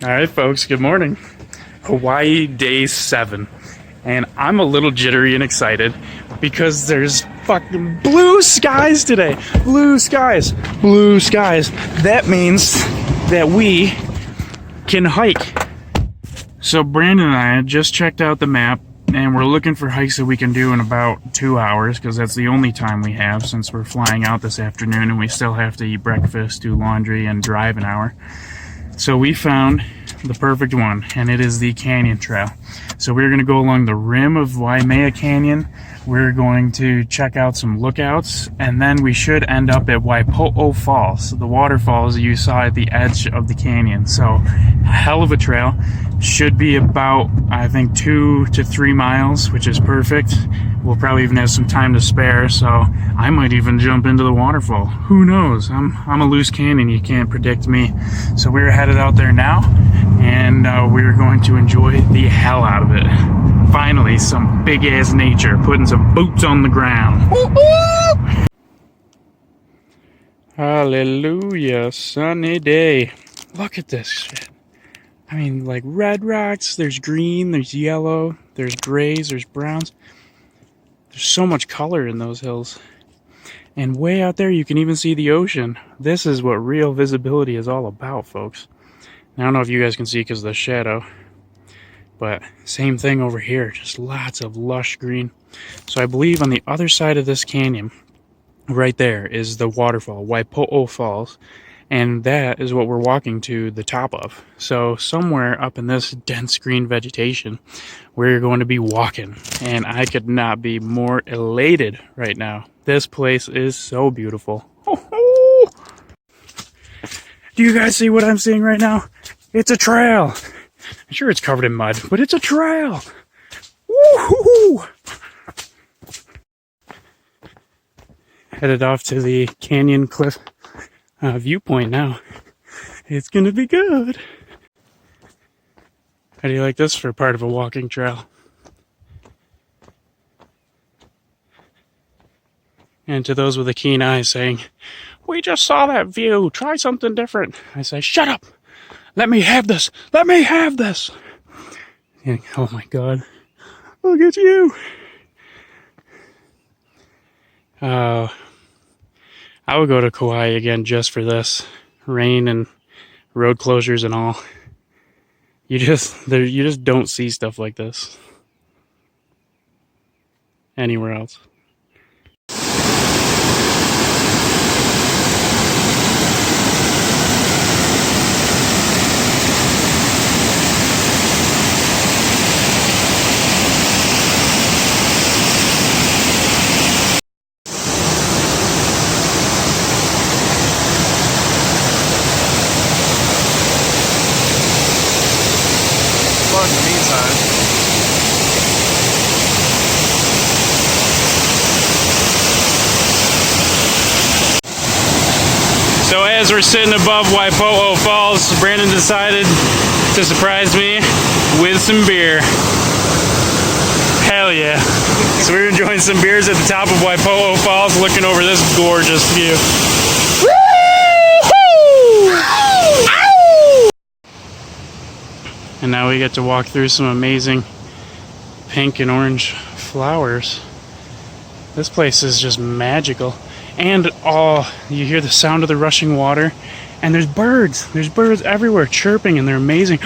All right, folks, good morning. Hawaii day 7. And I'm a little jittery and excited because there's fucking blue skies today. Blue skies. Blue skies. That means that we can hike. So Brandon and I just checked out the map and we're looking for hikes that we can do in about 2 hours because that's the only time we have since we're flying out this afternoon and we still have to eat breakfast, do laundry, and drive an hour. So we found the perfect one, and it is the Canyon Trail. So we're going to go along the rim of Waimea Canyon. We're going to check out some lookouts, and then we should end up at Waipo'o Falls, the waterfalls you saw at the edge of the canyon. So, hell of a trail. Should be about, I think, 2 to 3 miles, which is perfect. We'll probably even have some time to spare, so I might even jump into the waterfall. Who knows? I'm a loose cannon, you can't predict me. So we're headed out there now, and we're going to enjoy the hell out of it. Finally, some big-ass nature, putting some boots on the ground. Hallelujah, sunny day. Look at this shit. I mean, like red rocks, there's green, there's yellow, there's grays, there's browns. There's so much color in those hills. And way out there, you can even see the ocean. This is what real visibility is all about, folks. Now, I don't know if you guys can see because of the shadow, but same thing over here. Just lots of lush green. So I believe on the other side of this canyon, right there, is the waterfall, Waipo'o Falls. And that is what we're walking to the top of. So somewhere up in this dense green vegetation, we're going to be walking. And I could not be more elated right now. This place is so beautiful. Oh, do you guys see what I'm seeing right now? It's a trail. I'm sure it's covered in mud, but it's a trail. Woohoo! Headed off to the canyon cliff viewpoint now. It's gonna be good. How do you like this for part of a walking trail? And to those with a keen eye saying, "We just saw that view, try something different," I say, "Shut up! Let me have this! Let me have this!" And, oh my god, look at you! I would go to Kauai again just for this. Rain and road closures and all. You just don't see stuff like this anywhere else. In the meantime, so as we're sitting above Waipo'o Falls, Brandon decided to surprise me with some beer. Hell yeah. So we're enjoying some beers at the top of Waipo'o Falls, looking over this gorgeous view. And now we get to walk through some amazing pink and orange flowers. This place is just magical. And you hear the sound of the rushing water. And there's birds. There's birds everywhere chirping and they're amazing.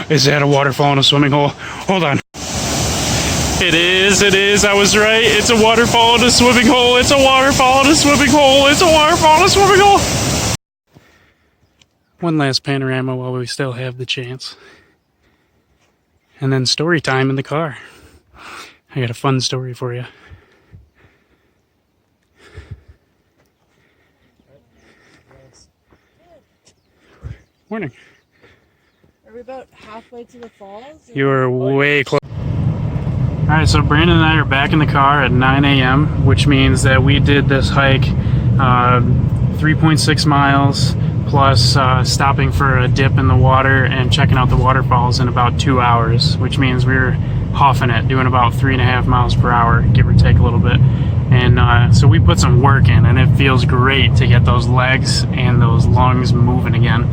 Is that a waterfall in a swimming hole? Hold on. It is. I was right. It's a waterfall in a swimming hole. It's a waterfall in a swimming hole. It's a waterfall in a swimming hole. One last panorama while we still have the chance. And then story time in the car. I got a fun story for you. Morning. Are we about halfway to the falls? You are way close. Alright, so Brandon and I are back in the car at 9 a.m., which means that we did this hike 3.6 miles plus stopping for a dip in the water and checking out the waterfalls in about 2 hours, which means we were huffing it, doing about 3.5 miles per hour, give or take a little bit. And so we put some work in, and it feels great to get those legs and those lungs moving again.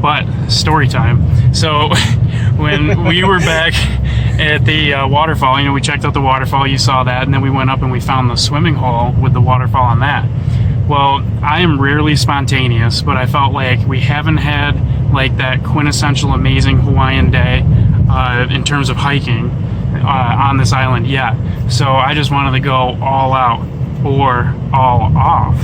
But story time. So when we were back at the waterfall, you know, we checked out the waterfall, you saw that, and then we went up and we found the swimming hole with the waterfall on that. Well, I am rarely spontaneous, but I felt like we haven't had like that quintessential amazing Hawaiian day in terms of hiking on this island yet. So I just wanted to go all out or all off.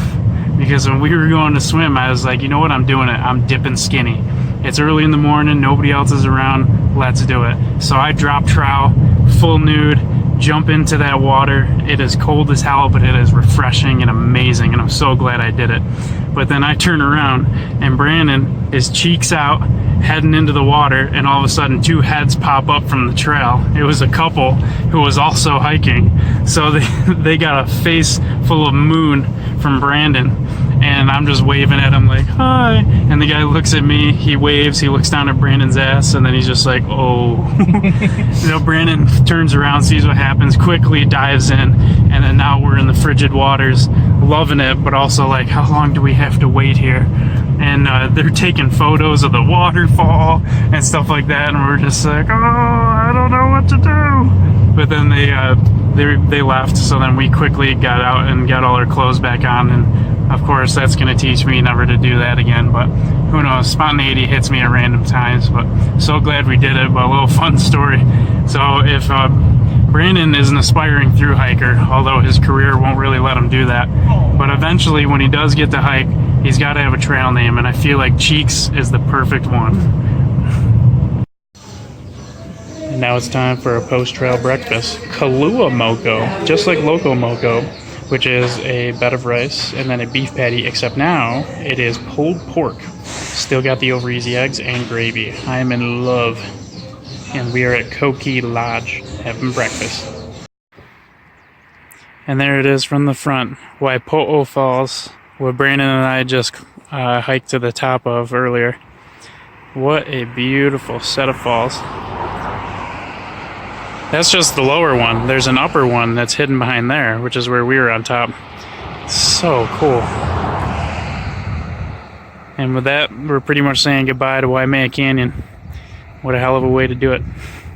Because when we were going to swim, I was like, you know what, I'm doing it. I'm dipping skinny. It's early in the morning, nobody else is around, let's do it. So I drop trow, full nude, jump into that water. It is cold as hell, but it is refreshing and amazing, and I'm so glad I did it. But then I turn around, and Brandon is cheeks out, heading into the water, and all of a sudden 2 heads pop up from the trail. It was a couple who was also hiking. So they got a face full of moon from Brandon, and I'm just waving at him like, hi. And the guy looks at me, he waves, he looks down at Brandon's ass, and then he's just like, oh. You know, Brandon turns around, sees what happens, quickly dives in, and then now we're in the frigid waters, loving it, but also like, how long do we have to wait here? And they're taking photos of the waterfall and stuff like that, and we're just like, oh, I don't know what to do. But then they left, so then we quickly got out and got all our clothes back on, and of course that's going to teach me never to do that again, but who knows, spontaneity hits me at random times, but so glad we did it. But a little fun story. So if Brandon is an aspiring thru hiker, although his career won't really let him do that, but eventually when he does get to hike, he's got to have a trail name, and I feel like Cheeks is the perfect one. And now it's time for a post-trail breakfast. Kalua Moko, just like Loco Moco, which is a bed of rice and then a beef patty, except now it is pulled pork. Still got the over easy eggs and gravy. I am in love. And we are at Koki Lodge having breakfast. And there it is from the front, Waipo'o Falls, what Brandon and I just hiked to the top of earlier. What a beautiful set of falls. That's just the lower one. There's an upper one that's hidden behind there, which is where we were on top. So cool. And with that, we're pretty much saying goodbye to Waimea Canyon. What a hell of a way to do it.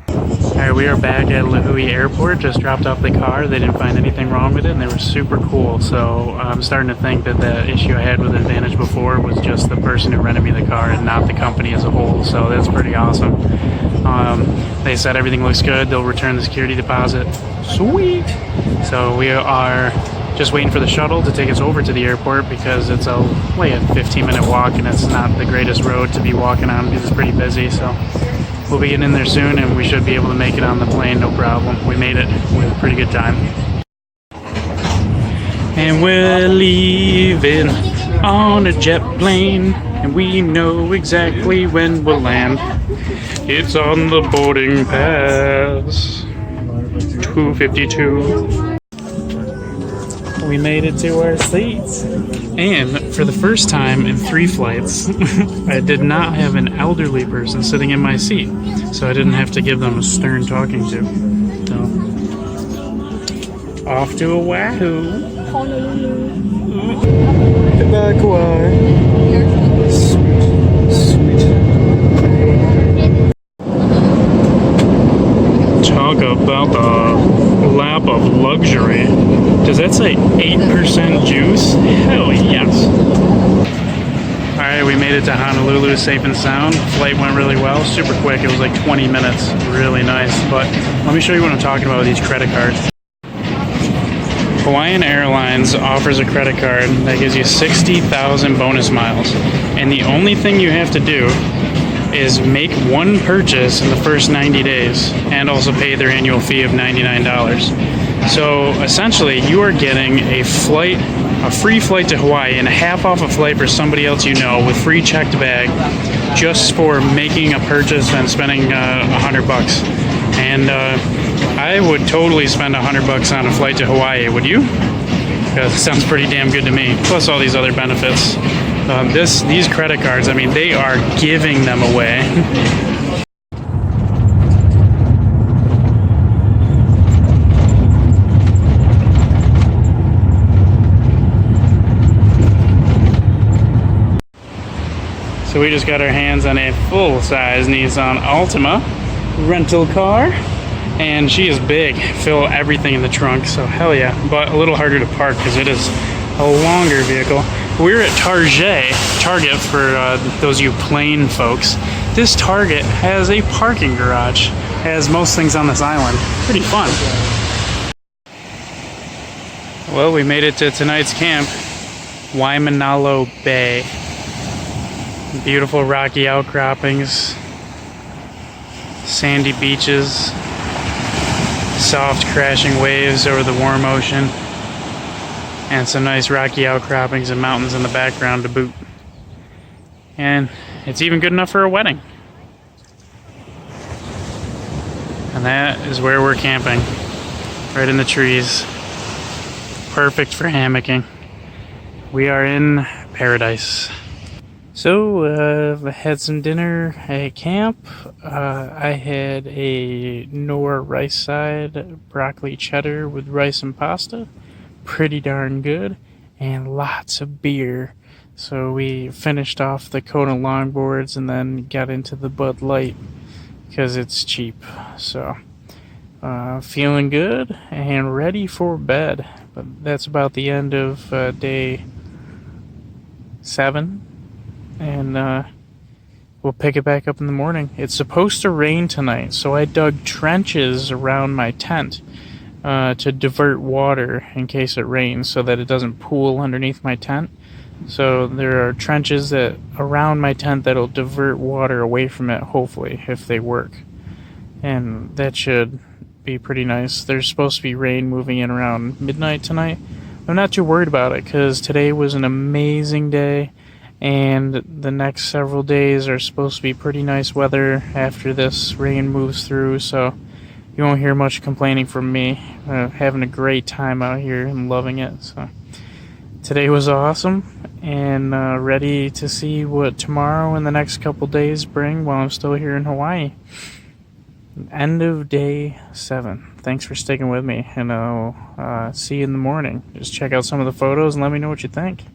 Alright, we are back at Lahui Airport. Just dropped off the car. They didn't find anything wrong with it, and they were super cool. So I'm starting to think that the issue I had with Advantage before was just the person who rented me the car and not the company as a whole. So that's pretty awesome. They said everything looks good. They'll return the security deposit. Sweet! So we are just waiting for the shuttle to take us over to the airport because it's like a 15-minute walk, and it's not the greatest road to be walking on because it's pretty busy. So we'll be getting in there soon, and we should be able to make it on the plane, no problem. We made it with a pretty good time. And we're leaving on a jet plane, and we know exactly when we'll land. It's on the boarding pass. 252. We made it to our seats. And for the first time in 3 flights, I did not have an elderly person sitting in my seat. So I didn't have to give them a stern talking to. So, off to Oahu. Goodbye, Kauai. Sweet. Talk about the lap of luxury. Does that say 8% juice? Hell yes. Alright, we made it to Honolulu safe and sound. Flight went really well, super quick. It was like 20 minutes. Really nice. But let me show you what I'm talking about with these credit cards. Hawaiian Airlines offers a credit card that gives you 60,000 bonus miles. And the only thing you have to do is make one purchase in the first 90 days and also pay their annual fee of $99. So essentially you are getting a free flight to Hawaii and a half off a flight for somebody else you know with free checked bag just for making a purchase and spending $100. And I would totally spend $100 on a flight to Hawaii, would you? Because it sounds pretty damn good to me, plus all these other benefits. These credit cards, I mean, they are giving them away. So we just got our hands on a full-size Nissan Altima rental car, and she is big. Fill everything in the trunk, so hell yeah. But a little harder to park because it is a longer vehicle. We're at Target for those of you plain folks. This Target has a parking garage, as most things on this island. Pretty fun. Well, we made it to tonight's camp, Waimanalo Bay. Beautiful rocky outcroppings, sandy beaches, soft crashing waves over the warm ocean, and some nice rocky outcroppings and mountains in the background to boot. And it's even good enough for a wedding. And that is where we're camping, right in the trees. Perfect for hammocking. We are in paradise. So, I had some dinner at camp. I had a Knorr rice side, broccoli cheddar with rice and pasta. Pretty darn good. And lots of beer. So we finished off the Kona longboards and then got into the Bud Light because it's cheap. So, feeling good and ready for bed. But that's about the end of day 7. And we'll pick it back up in the morning. It's supposed to rain tonight, so I dug trenches around my tent to divert water in case it rains so that it doesn't pool underneath my tent. So there are trenches around my tent that'll divert water away from it, hopefully, if they work. And that should be pretty nice. There's supposed to be rain moving in around midnight tonight. I'm not too worried about it because today was an amazing day. And the next several days are supposed to be pretty nice weather after this rain moves through, so you won't hear much complaining from me. Having a great time out here and loving it. So today was awesome, and ready to see what tomorrow and the next couple days bring while I'm still here in Hawaii. End of day 7. Thanks for sticking with me, and I'll see you in the morning. Just check out some of the photos and let me know what you think.